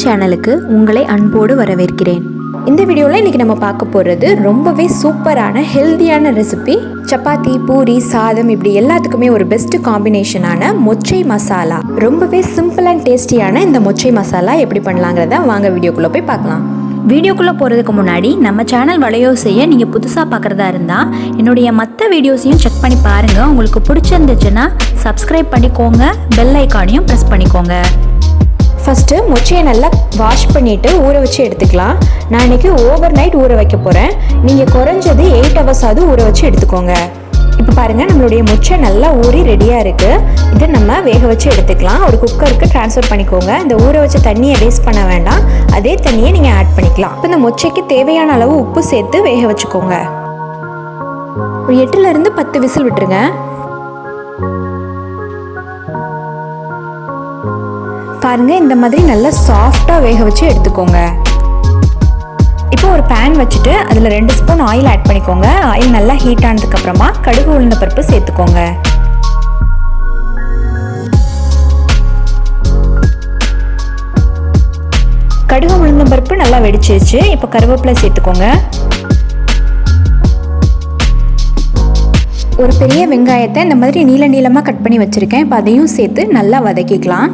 சேனலுக்கு உங்களை அன்போடு வரவேற்கிறேன். இந்த வீடியோவில் இன்றைக்கி நம்ம பார்க்க போகிறது ரொம்பவே சூப்பரான ஹெல்தியான ரெசிபி. சப்பாத்தி, பூரி, சாதம் இப்படி எல்லாத்துக்குமே ஒரு பெஸ்ட் காம்பினேஷனான மொச்சை மசாலா. ரொம்பவே சிம்பிள் அண்ட் டேஸ்டியான இந்த மொச்சை மசாலா எப்படி பண்ணலாங்கிறத வாங்க வீடியோக்குள்ளே போய் பார்க்கலாம். வீடியோக்குள்ளே போகிறதுக்கு முன்னாடி நம்ம சேனல் வலையோசையை நீங்கள் புதுசாக பார்க்குறதா இருந்தால் என்னுடைய மற்ற வீடியோஸையும் செக் பண்ணி பாருங்கள். உங்களுக்கு பிடிச்சிருந்துச்சுன்னா சப்ஸ்கிரைப் பண்ணிக்கோங்க, பெல் ஐக்கானையும் ப்ரெஸ் பண்ணிக்கோங்க. ஃபஸ்ட்டு மொச்சையை நல்லா வாஷ் பண்ணிவிட்டு ஊற வச்சு எடுத்துக்கலாம். நான் இன்றைக்கி ஓவர் நைட் ஊற வைக்க போகிறேன். நீங்கள் குறைஞ்சது 8 ஹவர்ஸாவது ஊற வச்சு எடுத்துக்கோங்க. இப்போ பாருங்கள், நம்மளுடைய மொச்சை நல்லா ஊறி ரெடியாக இருக்குது. இதை நம்ம வேக வச்சு எடுத்துக்கலாம். ஒரு குக்கருக்கு ட்ரான்ஸ்ஃபர் பண்ணிக்கோங்க. இந்த ஊற வச்ச தண்ணியை வேஸ்ட் பண்ண வேண்டாம், அதே தண்ணியை நீங்கள் ஆட் பண்ணிக்கலாம். இப்போ இந்த மொச்சைக்கு தேவையான அளவு உப்பு சேர்த்து வேக வச்சுக்கோங்க. ஒரு 8லேருந்து 10 விசில் விட்டுருங்க. பாருங்கள், இந்த மாதிரி நல்லா சாஃப்டாக வேக வச்சு எடுத்துக்கோங்க. இப்போ ஒரு பேன் வச்சுட்டு அதில் 2 ஸ்பூன் ஆயில் ஆட் பண்ணிக்கோங்க. ஆயில் நல்லா ஹீட் ஆனதுக்கப்புறமா கடுகு உளுந்த பருப்பு சேர்த்துக்கோங்க. கடுகு உளுந்த பருப்பு நல்லா வெடிச்சிருச்சு. இப்போ கருவேப்பிலை சேர்த்துக்கோங்க. ஒரு பெரிய வெங்காயத்தை இந்த மாதிரி நீள நீளமாக கட் பண்ணி வச்சுருக்கேன். இப்போ அதையும் சேர்த்து நல்லா வதக்கிக்கலாம்.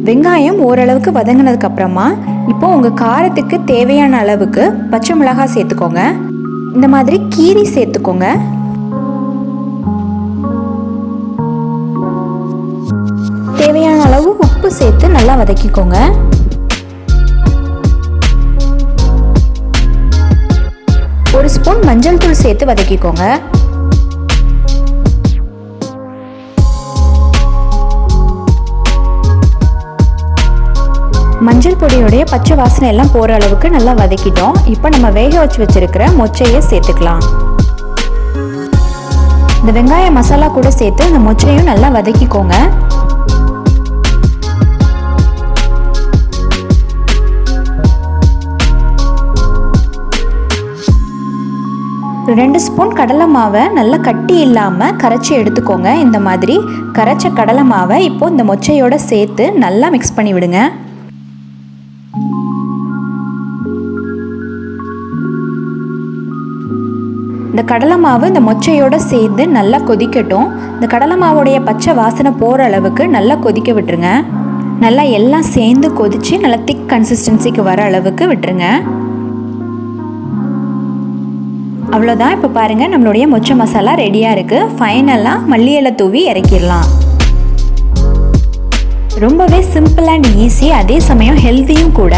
வெங்காயம் ஓரளவுக்கு வதங்கினதுக்கு அப்புறமா இப்போ உங்கள் காரத்துக்கு தேவையான அளவுக்கு பச்சை மிளகாய் சேர்த்துக்கோங்க. இந்த மாதிரி கீரி சேர்த்துக்கோங்க. தேவையான அளவு உப்பு சேர்த்து நல்லா வதக்கிக்கோங்க. ஒரு ஸ்பூன் மஞ்சள் தூள் சேர்த்து வதக்கிக்கோங்க. மஞ்சள் பொடியோடைய பச்சை வாசனை எல்லாம் போகிற அளவுக்கு நல்லா வதக்கிட்டோம். இப்போ நம்ம வேக வச்சு வச்சிருக்கிற மொச்சையை சேர்த்துக்கலாம். இந்த வெங்காய மசாலா கூட சேர்த்து இந்த மொச்சையும் நல்லா வதக்கிக்கோங்க. ஒரு 2 ஸ்பூன் கடலை மாவை நல்லா கட்டி இல்லாமல் கரைச்சி எடுத்துக்கோங்க. இந்த மாதிரி கரைச்ச கடலை மாவை இப்போ இந்த மொச்சையோட சேர்த்து நல்லா மிக்ஸ் பண்ணி விடுங்க. இந்த கடலை மாவு இந்த மொச்சையோடு சேர்ந்து நல்லா கொதிக்கட்டும். இந்த கடலை மாவுடைய பச்சை வாசனை போகிற அளவுக்கு நல்லா கொதிக்க விட்டுருங்க. நல்லா எல்லாம் சேர்ந்து கொதித்து நல்லா திக் கன்சிஸ்டன்சிக்கு வர அளவுக்கு விட்டுருங்க. அவ்வளோதான். இப்போ பாருங்கள், நம்மளுடைய மொச்சை மசாலா ரெடியாக இருக்குது. ஃபைனலாக மல்லி இலை தூவி இறக்கிடலாம். ரொம்பவே சிம்பிள் அண்ட் ஈஸி, அதே சமயம் ஹெல்த்தியும் கூட.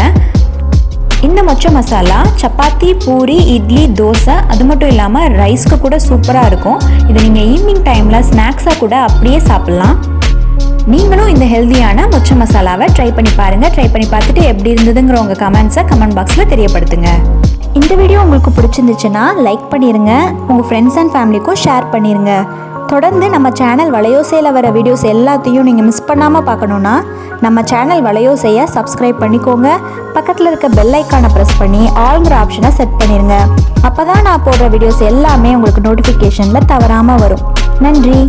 இந்த மொச்சை மசாலா சப்பாத்தி, பூரி, இட்லி, தோசை அது மட்டும் இல்லாமல் ரைஸ்க்கு கூட சூப்பராக இருக்கும். இதை நீங்கள் ஈவினிங் டைமில் ஸ்நாக்ஸாக கூட அப்படியே சாப்பிட்லாம். நீங்களும் இந்த ஹெல்த்தியான மொச்சை மசாலாவை ட்ரை பண்ணி பாருங்கள். ட்ரை பண்ணி பார்த்துட்டு எப்படி இருந்ததுங்கிற உங்கள் கமெண்ட்ஸை கமெண்ட் பாக்ஸில் தெரியப்படுத்துங்க. இந்த வீடியோ உங்களுக்கு பிடிச்சிருந்துச்சுன்னா லைக் பண்ணிடுங்க. உங்கள் ஃப்ரெண்ட்ஸ் அண்ட் ஃபேமிலிக்கும் ஷேர் பண்ணிடுங்க. தொடர்ந்து நம்ம சேனல் வலையோசையில் வர வீடியோஸ் எல்லாத்தையும் நீங்கள் மிஸ் பண்ணாமல் பார்க்கணுன்னா நம்ம சேனல் வலையோசையை சப்ஸ்கிரைப் பண்ணிக்கோங்க. பக்கத்தில் இருக்க பெல் ஐக்கானை ப்ரெஸ் பண்ணி ஆல்ங்கிற ஆப்ஷனை செட் பண்ணிடுங்க. அப்போ தான் நான் போடுற வீடியோஸ் எல்லாமே உங்களுக்கு நோட்டிஃபிகேஷனில் தவறாமல் வரும். நன்றி.